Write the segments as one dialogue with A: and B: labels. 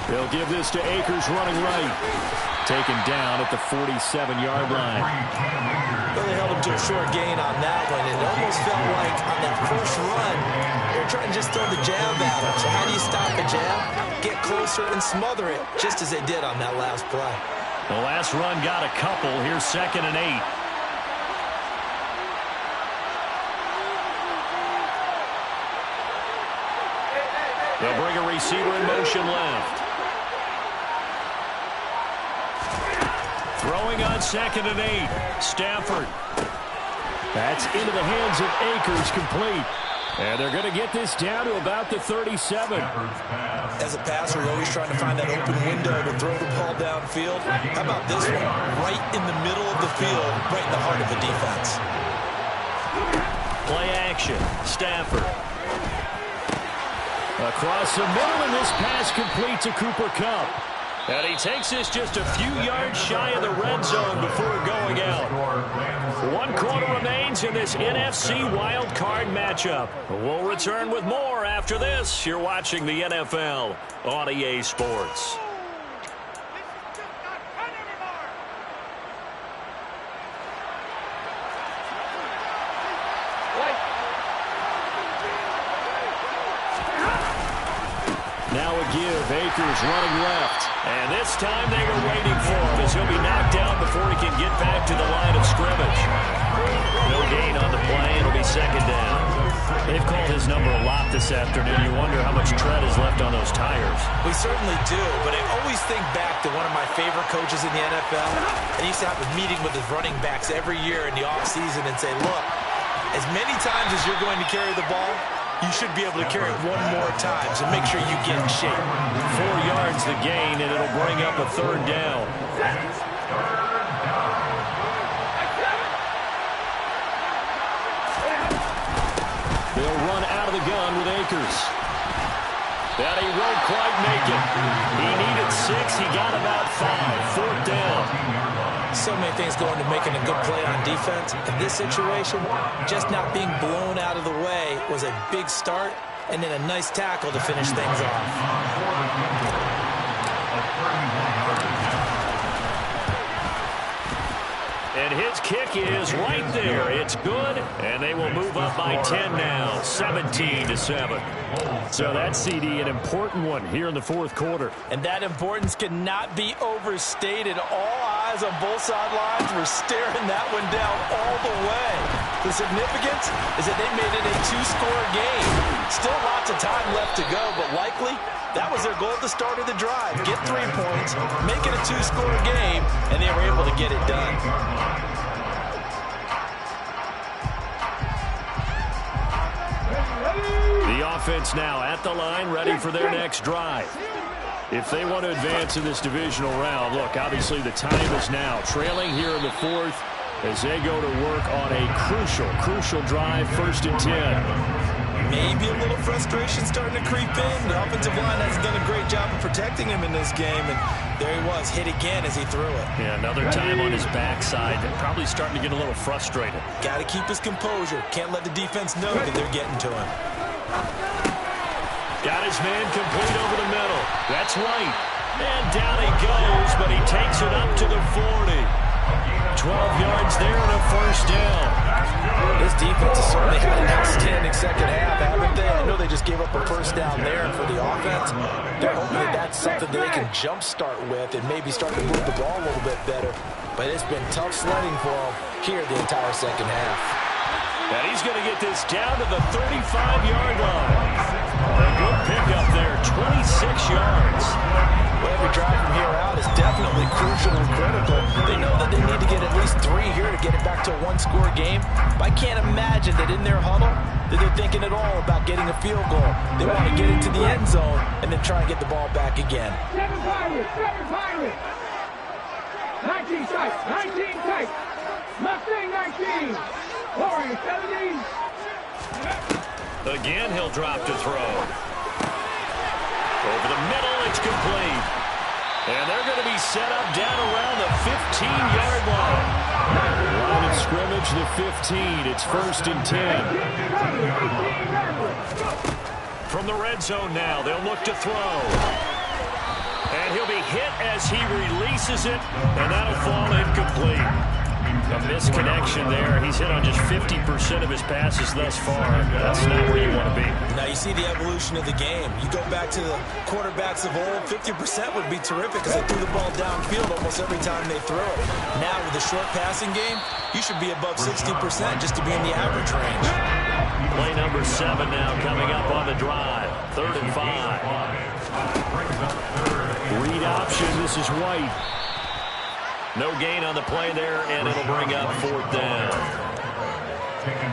A: They'll give this to Akers running right. Taken down at the 47-yard line.
B: Well, they held him to a short gain on that one. It almost felt like on that first run, they were trying to just throw the jab at him. So how do you stop a jab? Get closer and smother it, just as they did on that last play.
A: The last run got a couple. Here's 2nd and 8. They'll bring a receiver in motion left. Throwing on 2nd and 8. Stafford. That's into the hands of Akers, complete. And they're going to get this down to about the 37.
B: As a passer, you're always trying to find that open window to throw the ball downfield. How about this one? Right in the middle of the field, right in the heart of the defense.
A: Play action. Stafford. Across the middle, and this pass complete to Cooper Kupp. And he takes this just a few yards shy of the red zone before going out. 1 quarter remains in this NFC wild card matchup. We'll return with more after this. You're watching the NFL on EA Sports. Now a give. Akers running left. And this time they were waiting for him as he'll be knocked down before he can get back to the line of scrimmage. No gain on the play. It'll be 2nd down. They've called his number a lot this afternoon. You wonder how much tread is left on those tires.
B: We certainly do, but I always think back to one of my favorite coaches in the NFL. And he used to have a meeting with his running backs every year in the offseason and say, look, as many times as you're going to carry the ball, you should be able to carry it one more time, so make sure you get in shape.
A: 4 yards the gain, and it'll bring up a 3rd down. They'll run out of the gun with Akers. That he won't quite make it. He needed 6. He got about 5. 4th down.
B: So many things go into making a good play on defense. In this situation, just not being blown out of the way was a big start, and then a nice tackle to finish things off.
A: And his kick is right there. It's good, and they will move up by 10 now, 17-7. So that CD, an important one here in the 4th quarter.
B: And that importance cannot be overstated. All eyes on both sidelines were staring that one down all the way. The significance is that they made it a 2-score game. Still lots of time left to go, but likely that was their goal at the start of the drive. Get 3 points, make it a 2-score game, and they were able to get it done.
A: The offense now at the line, ready for their next drive. If they want to advance in this divisional round, look, obviously the time is now. Trailing here in the 4th as they go to work on a crucial drive, 1st and 10.
B: Maybe a little frustration starting to creep in. The offensive line hasn't done a great job of protecting him in this game, and there he was, hit again as he threw it.
A: Yeah, another time on his backside. Probably starting to get a little frustrated.
B: Got to keep his composure. Can't let the defense know that they're getting to him.
A: Got his man complete over the middle. That's White. And down he goes, but he takes it up to the 40. 12 yards there and a 1st down.
B: This defense has certainly had an outstanding 2nd half, haven't they? I know they just gave up a 1st down there, and for the offense, they're hoping that that's something that they can jumpstart with and maybe start to move the ball a little bit better. But it's been tough sledding for them here the entire 2nd half.
A: And he's going to get this down to the 35-yard line. A good pickup there, 26 yards.
B: Well, every drive from here out is definitely crucial and critical. They know that they need to get at least 3 here to get it back to a 1-score game. But I can't imagine that in their huddle that they're thinking at all about getting a field goal. They want to get into the end zone and then try and get the ball back again.
C: 7 Pirates. 19 tight, 19 tight. Mustang 19. Warrior 70.
A: Again, he'll drop to throw. Over the middle, it's complete. And they're going to be set up down around the 15-yard line. Line of scrimmage, the 15. It's 1st and 10. From the red zone now, they'll look to throw. And he'll be hit as he releases it, and that'll fall incomplete. A misconnection there. He's hit on just 50% of his passes thus far. That's not where you want to be.
B: Now you see the evolution of the game. You go back to the quarterbacks of old, 50% would be terrific because they threw the ball downfield almost every time they threw it. Now with the short passing game, you should be above 60% just to be in the average range.
A: Play number 7 now coming up on the drive. 3rd and 5. Read option. This is White. No gain on the play there, and it'll bring up 4th down.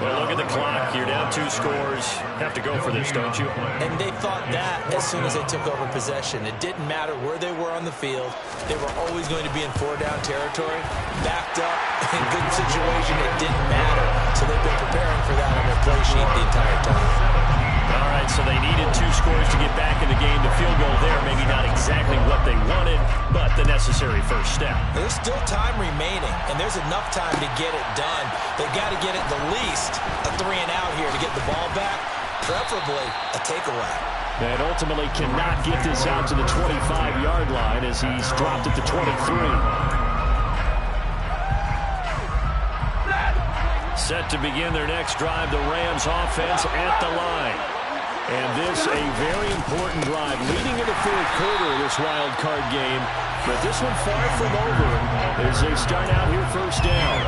A: Well, look at the clock. You're down 2 scores. Have to go for this, don't you?
B: And they thought that as soon as they took over possession. It didn't matter where they were on the field. They were always going to be in 4-down territory. Backed up, in good situation, it didn't matter. So they've been preparing for that on their play sheet the entire time.
A: All right, so they needed 2 scores to get back in the game. The field goal there, maybe not exactly what they wanted, but the necessary first step.
B: There's still time remaining, and there's enough time to get it done. They've got to get it the least a 3-and-out here to get the ball back, preferably a takeaway.
A: And ultimately cannot get this out to the 25-yard line as he's dropped at the 23. Set to begin their next drive, the Rams offense at the line. And this a very important drive leading into the 4th quarter of this wild card game. But this one far from over as they start out here 1st down.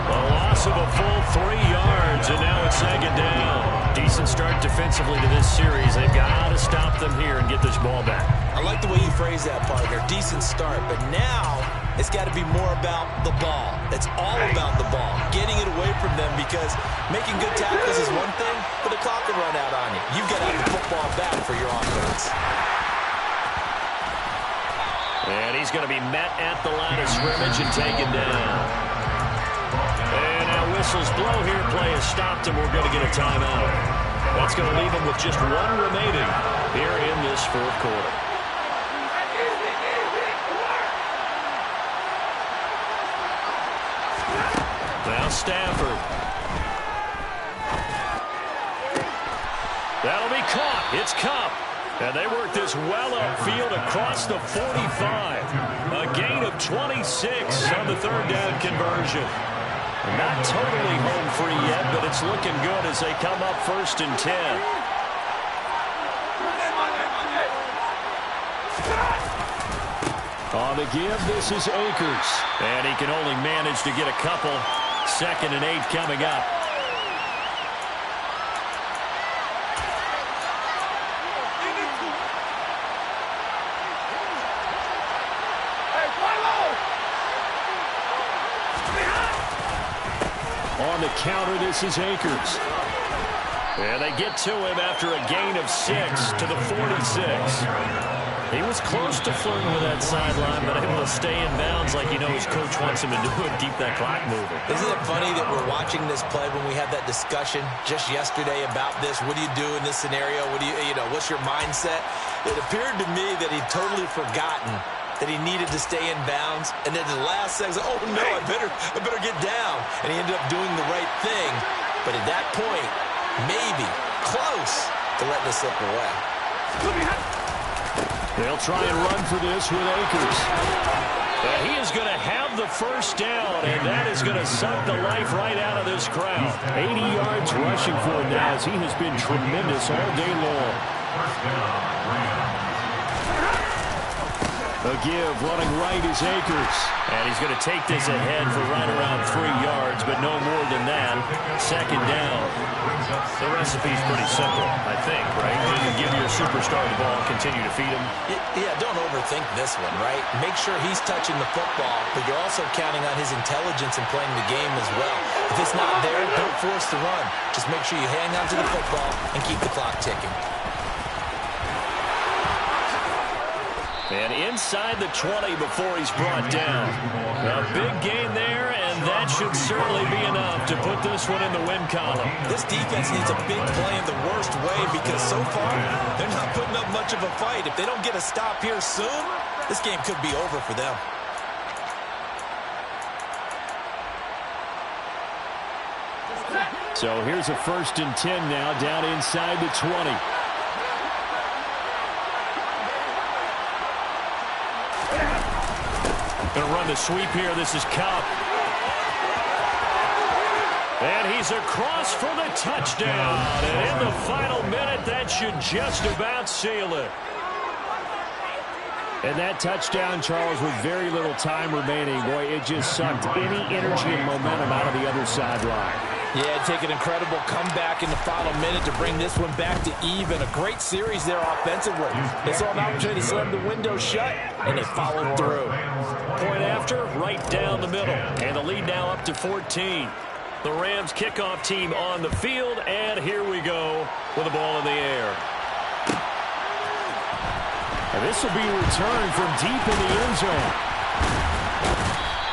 A: A loss of a full 3 yards, and now it's 2nd down. Decent start defensively to this series. They've got to stop them here and get this ball back.
B: I like the way you phrase that, partner. Decent start, but now it's got to be more about the ball. It's all about the ball, getting it away from them, because making good tackles is one thing, but the clock will run out on you. You've got to have the football back for your offense.
A: And he's going to be met at the line of scrimmage and taken down. And now whistles blow here. Play has stopped, and we're going to get a timeout. That's going to leave him with just 1 remaining here in this 4th quarter. Now Stafford. That'll be caught. It's Cup. And they work this well upfield across the 45. A gain of 26 on the 3rd down conversion. Not totally home free yet, but it's looking good as they come up 1st and 10. On the give, this is Akers. And he can only manage to get a couple. 2nd and 8 coming up. On the counter, this is Akers. And they get to him after a gain of 6 to the 46. He was close to flirting with that sideline, but able to stay in bounds like he knows coach wants him to do and keep that clock moving.
B: Isn't it funny that we're watching this play when we had that discussion just yesterday about this? What do you do in this scenario? What do you know, what's your mindset? It appeared to me that he'd totally forgotten that he needed to stay in bounds, and then the last second, oh no, I better get down. And he ended up doing the right thing, but at that point, maybe close to letting it slip away.
A: They'll try and run for this with Akers. And he is going to have the 1st down, and that is going to suck the life right out of this crowd. 80 yards rushing for him now as he has been tremendous all day long. A give, running right is Akers. And he's going to take this ahead for right around 3 yards, but no more than that. 2nd down. The recipe's pretty simple, I think, right? You give your superstar the ball, continue to feed him.
B: Yeah, don't overthink this one, right? Make sure he's touching the football, but you're also counting on his intelligence and playing the game as well. If it's not there, don't force the run. Just make sure you hang on to the football and keep the clock ticking.
A: And inside the 20 before he's brought down. A big gain there, and that should certainly be enough to put this one in the win column.
B: This defense needs a big play in the worst way because so far they're not putting up much of a fight. If they don't get a stop here soon, this game could be over for them.
A: So here's a 1st and 10 now down inside the 20. Going to run the sweep here. This is Cup. And he's across for the touchdown. And in the final minute, that should just about seal it.
D: And that touchdown, Charles, with very little time remaining, boy, it just sucked any energy and momentum out of the other sideline.
B: Yeah, take an incredible comeback in the final minute to bring this one back to even. A great series there offensively. They saw an opportunity to slam the window shut, and they followed through.
A: Point after, right down the middle. And the lead now up to 14. The Rams kickoff team on the field, and here we go with the ball in the air.
D: And this will be returned from deep in the end zone.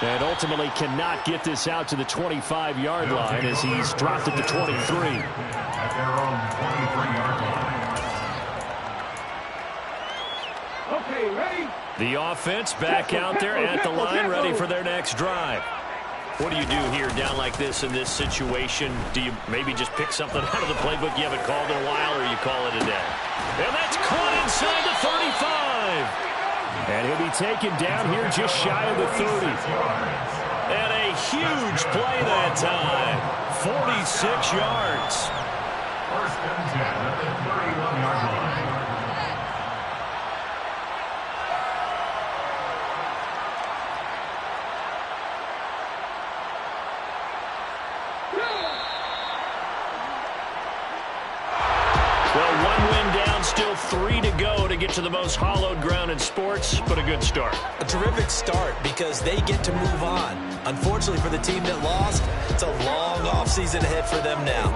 D: And ultimately cannot get this out to the 25-yard line as he's dropped it to 23.
C: Okay, ready?
A: The offense back out there at the line, ready for their next drive. What do you do here down like this in this situation? Do you maybe just pick something out of the playbook you haven't called in a while, or you call it a day? And that's caught inside the 35.
D: And he'll be taken down here just shy of the 30.
A: And a huge play that time. 46 yards.
E: First and 10 at the 31-yard line.
A: Well, one win down, still 3 to go to get to the most hallowed ground in sports, but a good start.
B: A terrific start because they get to move on. Unfortunately for the team that lost, it's a long offseason ahead for them now.